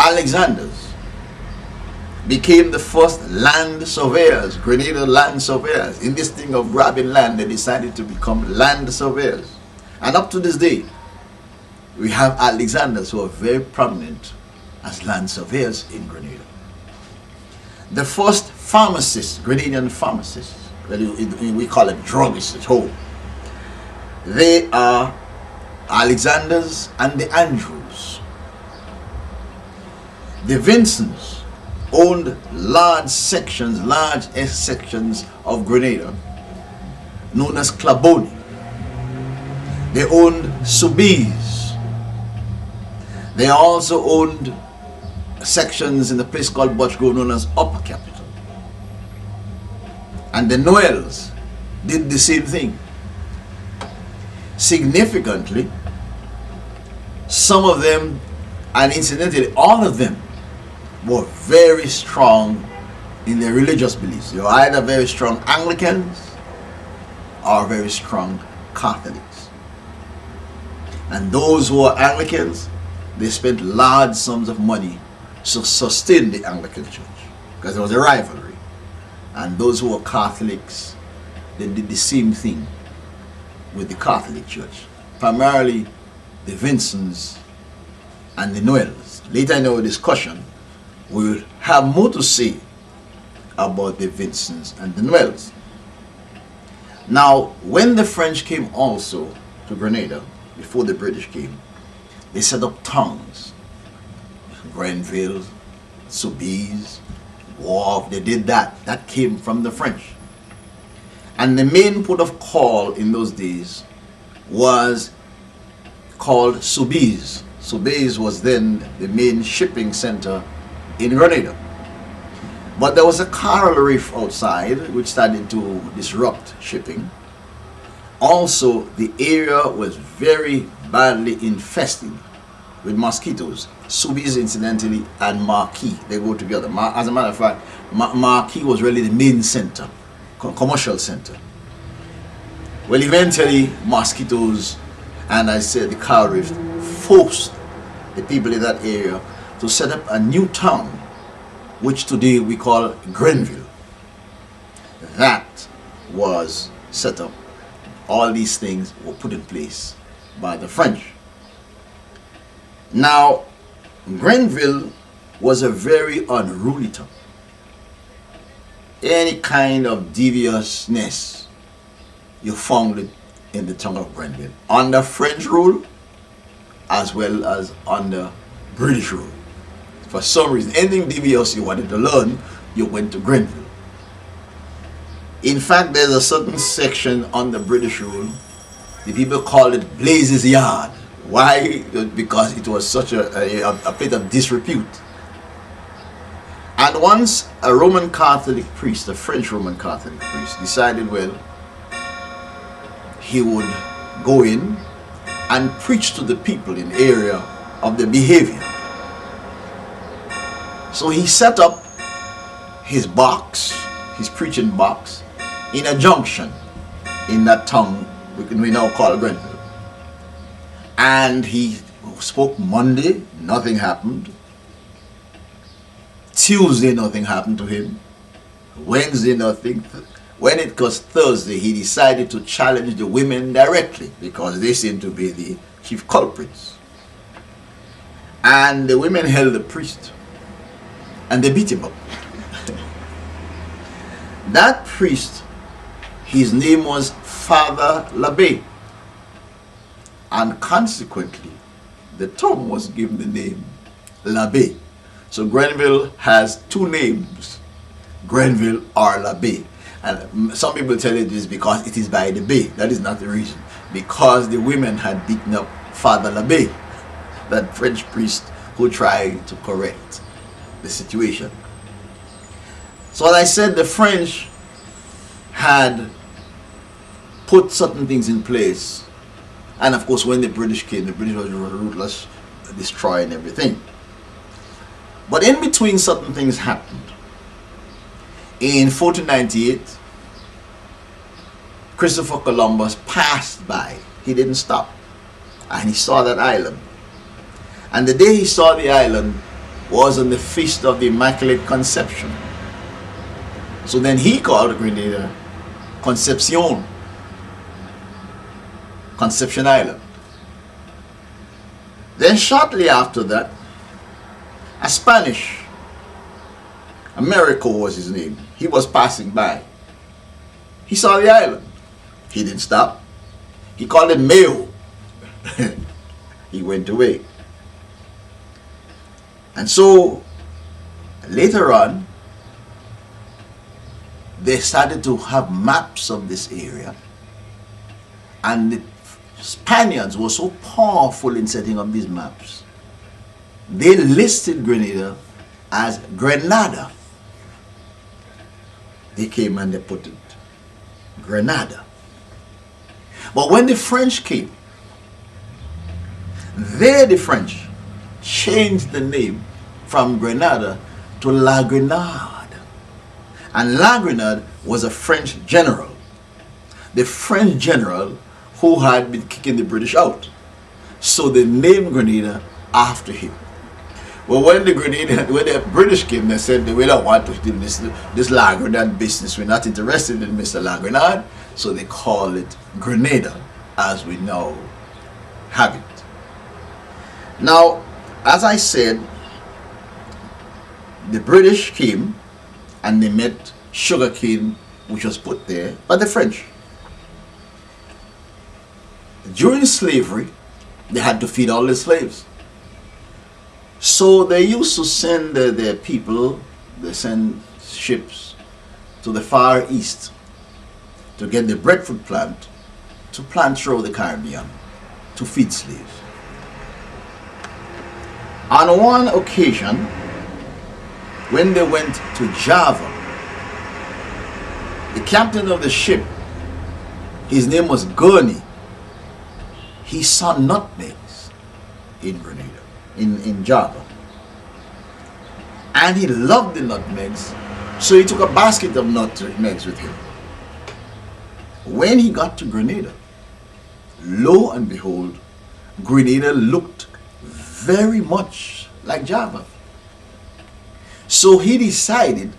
Alexanders became the first land surveyors, Grenada land surveyors. In this thing of grabbing land, they decided to become land surveyors. And up to this day, we have Alexanders who are very prominent as land surveyors in Grenada. The first pharmacists, Grenadian pharmacists, we call them druggists at home. They are Alexanders and the Andrews. The Vincents owned large sections of Grenada known as Claboni. They owned Soubise. They also owned sections in a place called Butchgrove known as Upper Capital. And the Noels did the same thing. Significantly, some of them, and incidentally all of them, were very strong in their religious beliefs. They were either very strong Anglicans or very strong Catholics. And those who were Anglicans, they spent large sums of money to sustain the Anglican Church because there was a rivalry. And those who were Catholics, they did the same thing with the Catholic Church, primarily the Vincents and the Noels. Later in our discussion, we will have more to say about the Vincents and the Noels. Now, when the French came also to Grenada, before the British came, they set up towns. Grenville, Soubise, Wharf, they did that. That came from the French. And the main port of call in those days was called Soubise. Soubise was then the main shipping center in Grenada. But there was a coral reef outside which started to disrupt shipping. Also, the area was very badly infested with mosquitoes. Soubise, incidentally, and Marquis, they go together. As a matter of fact, Marquis was really the main center, commercial center. Well, eventually, mosquitoes and I said the coral reef forced the people in that area to set up a new town, which today we call Grenville. That was set up. All these things were put in place by the French. Now, Grenville was a very unruly town. Any kind of deviousness, you found it in the town of Grenville, under French rule as well as under British rule. For some reason, anything devious you wanted to learn, you went to Grenville. In fact, there's a certain section under British rule, the people called it Blazes Yard. Why? Because it was such a place of disrepute. And once a Roman Catholic priest, a French Roman Catholic priest, decided, well, he would go in and preach to the people in the area of the behavior. So he set up his box, his preaching box, in a junction in that town we now call Grenville. And he spoke Monday, nothing happened. Tuesday, nothing happened to him. Wednesday, nothing. When it was Thursday, he decided to challenge the women directly because they seemed to be the chief culprits. And the women held the priest and they beat him up. That priest, his name was Father L'Abbé, and consequently the town was given the name L'Abbé. So Grenville has two names, Grenville or L'Abbé. And some people tell it is because it is by the bay. That is not the reason. Because the women had beaten up Father L'Abbé, that French priest who tried to correct the situation. So as I said, the French had put certain things in place. And of course, when the British came, the British was ruthless, destroying everything. But in between, certain things happened. In 1498, Christopher Columbus passed by. He didn't stop. And he saw that island. And the day he saw the island, was on the Feast of the Immaculate Conception. So then he called Grenada Concepcion Island. Then shortly after that, a Spanish, Americo was his name, he was passing by. He saw the island. He didn't stop. He called it Mayo. He went away. And so later on, they started to have maps of this area, and the Spaniards were so powerful in setting up these maps. They listed Grenada as Grenada. They came and they put it Grenada. But when the French came, the French changed the name from Grenada to La Grenade. And La Grenade was a French general. The French general who had been kicking the British out. So they named Grenada after him. Well, when the British came, they said we don't want to do this La Grenade business. We're not interested in Mr. La Grenade. So they call it Grenada as we now have it. Now, as I said, the British came and they met sugarcane, which was put there by the French. During slavery, they had to feed all the slaves. So they used to send their people, they send ships to the Far East to get the breadfruit plant, to plant throughout the Caribbean, to feed slaves. On one occasion, when they went to Java, the captain of the ship, his name was Gurney, he saw nutmegs in Grenada, in Java. And he loved the nutmegs, so he took a basket of nutmegs with him. When he got to Grenada, lo and behold, Grenada looked very much like Java. So he decided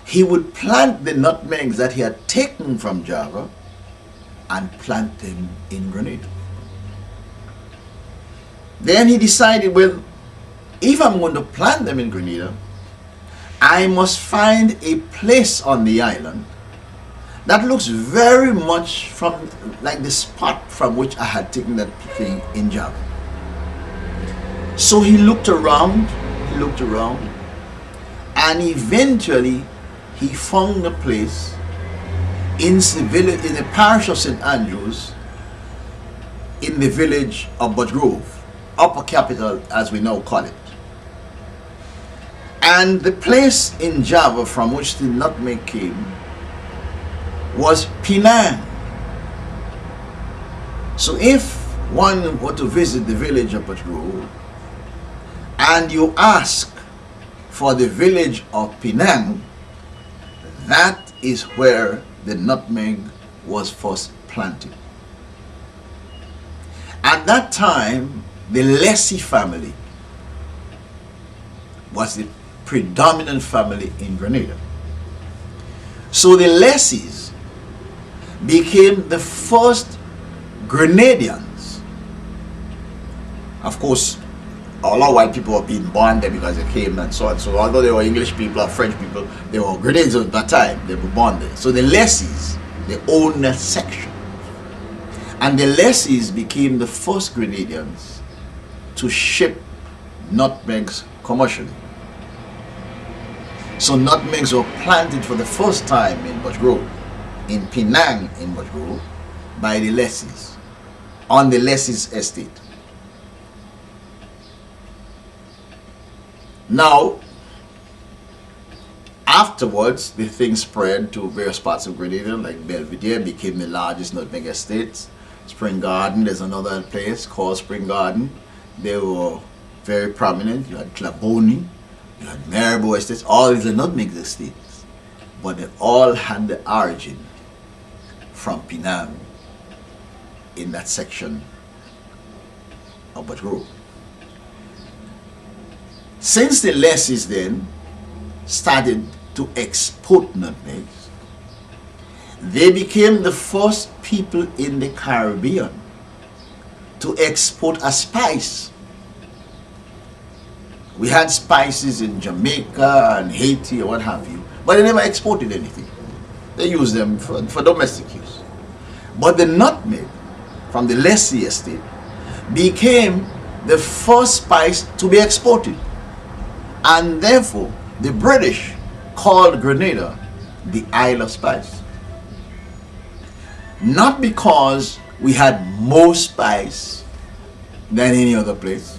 he would plant the nutmegs that he had taken from Java and plant them in Grenada. Then he decided, well, if I'm going to plant them in Grenada, I must find a place on the island that looks very much from like the spot from which I had taken that thing in Java. So he looked around, and eventually he found a place in the village, in the parish of St. Andrews, in the village of Butch Grove, Upper Capital as we now call it. And the place in Java from which the nutmeg came was Penang. So if one were to visit the village of Butch Grove and you ask for the village of Penang, that is where the nutmeg was first planted. At that time, the Lessie family was the predominant family in Grenada. So the Lessies became the first Grenadians. Of course, all our white people were being born there because they came and so on. So although they were English people or French people, they were Grenadians at that time. They were born there. So the Lessies, they owned that section. And the Lessies became the first Grenadians to ship nutmegs commercially. So nutmegs were planted for the first time in Butch Grove, in Penang in Butch Grove, by the Lessies, on the Lessies estate. Now, afterwards, the thing spread to various parts of Grenada, like Belvedere became the largest nutmeg estates. Spring Garden, there's another place called Spring Garden. They were very prominent. You had Claboni, you had Marrowbow estates, all these are nutmeg estates. But they all had the origin from Penang in that section of Butch Grove. Since the lessees then started to export nutmegs, they became the first people in the Caribbean to export a spice. We had spices in Jamaica and Haiti or what have you, but they never exported anything. They used them for domestic use. But the nutmeg from the lessee estate became the first spice to be exported. And therefore, the British called Grenada the Isle of Spice. Not because we had more spice than any other place,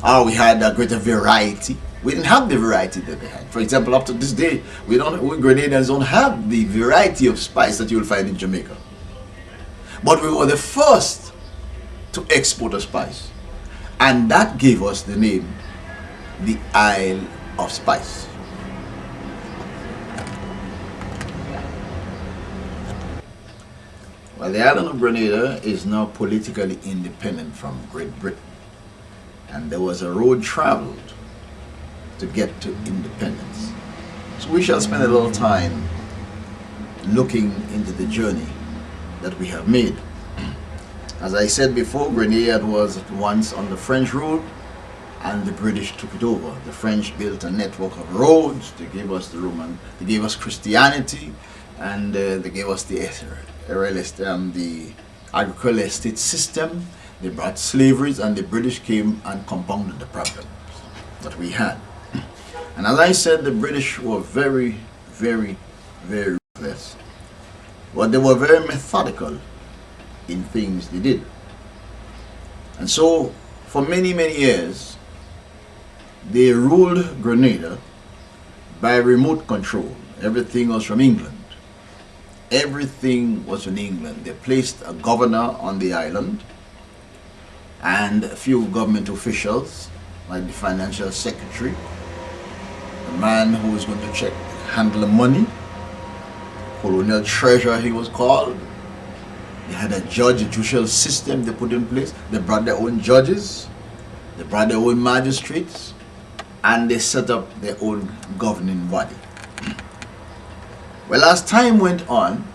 or we had a greater variety. We didn't have the variety that they had. For example, up to this day, we Grenadians don't have the variety of spice that you'll find in Jamaica. But we were the first to export a spice, and that gave us the name, the Isle of Spice. Well, the island of Grenada is now politically independent from Great Britain, and there was a road traveled to get to independence. So we shall spend a little time looking into the journey that we have made. As I said before, Grenada was once under French rule, and the British took it over. The French built a network of roads. They gave us the they gave us Christianity, and they gave us the agricultural estate system. They brought slaveries, and the British came and compounded the problems that we had. And as I said, the British were very, very, very ruthless. But they were very methodical in things they did. And so, for many, many years, they ruled Grenada by remote control. Everything was from England. Everything was from England. They placed a governor on the island and a few government officials, like the financial secretary, the man who was going to handle the money, colonial treasurer he was called. They had a judicial system they put in place. They brought their own judges, they brought their own magistrates, and they set up their own governing body. Well, as time went on,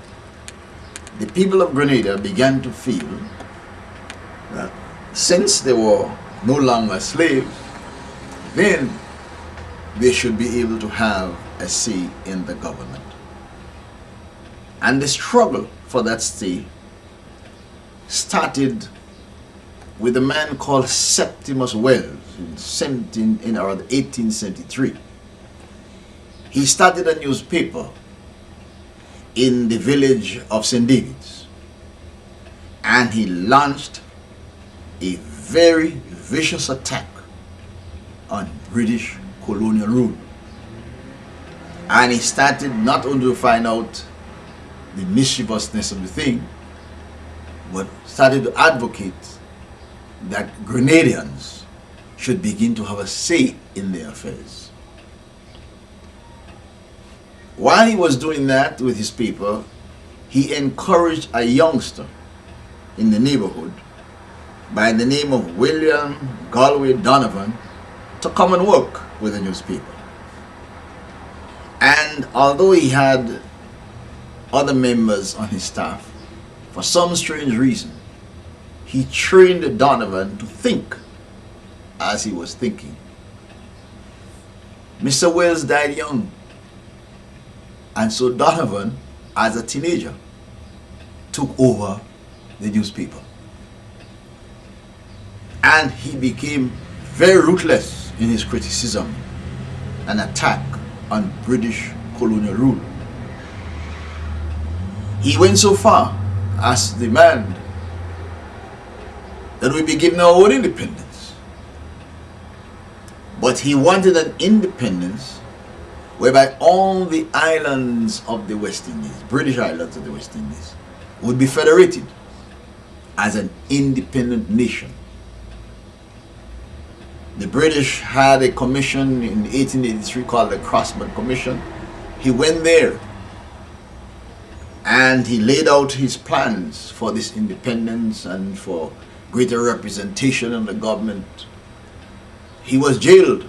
the people of Grenada began to feel that since they were no longer slaves, then they should be able to have a say in the government. And the struggle for that say started with a man called Septimus Wells in around 1873. He started a newspaper in the village of St. David's, and he launched a very vicious attack on British colonial rule. And he started not only to find out the mischievousness of the thing, but started to advocate that Grenadians should begin to have a say in their affairs. While he was doing that with his paper, he encouraged a youngster in the neighborhood by the name of William Galway Donovan to come and work with the newspaper. And although he had other members on his staff, for some strange reason, he trained Donovan to think as he was thinking. Mr. Wells died young, and so Donovan, as a teenager, took over the newspaper. And he became very ruthless in his criticism and attack on British colonial rule. He went so far as to demand that we be given our own independence. But he wanted an independence whereby all the islands of the West Indies, British islands of the West Indies, would be federated as an independent nation. The British had a commission in 1883 called the Crossman Commission. He went there and he laid out his plans for this independence and for greater representation in the government. he was jailed